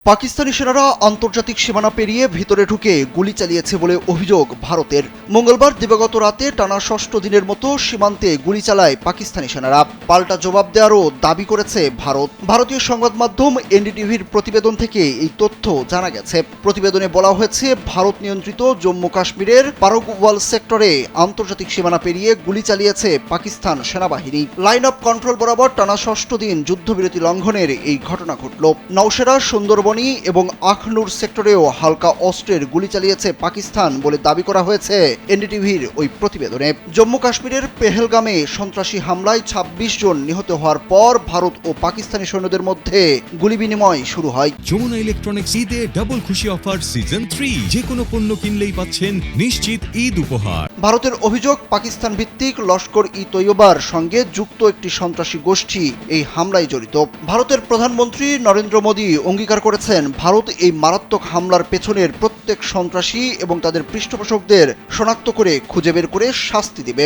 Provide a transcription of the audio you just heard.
পাকিস্তানি সেনারা আন্তর্জাতিক সীমানা পেরিয়ে ভিতরে ঢুকে গুলি চালিয়েছে বলে অভিযোগ ভারতের। মঙ্গলবার দিবাগত রাতে টানা ষষ্ঠ দিনের মতো সীমান্তে গুলি চালায় পাকিস্তানি সেনারা। পাল্টা জবাব দেওয়ারও দাবি করেছে ভারত। ভারতীয় সংবাদ মাধ্যম এনডিটিভির প্রতিবেদন থেকে এই তথ্য জানা গেছে। প্রতিবেদনে বলা হয়েছে, ভারত নিয়ন্ত্রিত জম্মু কাশ্মীরের পারগওয়াল সেক্টরে আন্তর্জাতিক সীমানা পেরিয়ে গুলি চালিয়েছে পাকিস্তান সেনাবাহিনী। লাইন অফ কন্ট্রোল বরাবর টানা ষষ্ঠ দিন যুদ্ধবিরতি লঙ্ঘনের এই ঘটনা ঘটল। নওশেরা, সুন্দরবনী এবং আখনুর সেক্টরেও হালকা অস্ত্রের গুলি চালিয়েছে পাকিস্তান বলে দাবি করা হয়েছে এনডিটিভির ওই প্রতিবেদনে। জম্মু কাশ্মীরের পেহেলগামে সন্ত্রাসী হামলায় ২৬ জন নিহত হওয়ার পর ভারত ও পাকিস্তানি সৈন্যদের মধ্যে গুলি বিনিময় শুরু হয়। যমুনা ইলেকট্রনিক্স ঈদে ডাবল খুশি অফার সিজন 3, যে কোনো পণ্য কিনলেই পাচ্ছেন নিশ্চিত ঈদ উপহার। ভারতের অভিযোগ, পাকিস্তান ভিত্তিক লস্কর-ই-তৈয়বার সঙ্গে যুক্ত একটি সন্ত্রাসী গোষ্ঠী এই হামলায় জড়িত। ভারতের প্রধানমন্ত্রী নরেন্দ্র মোদী অঙ্গীকার করেছেন, ভারত এই মারাত্মক হামলার পেছনের প্রত্যেক সন্ত্রাসী এবং তাদের পৃষ্ঠপোষকদের শনাক্ত করে খুঁজে বের করে শাস্তি দেবে।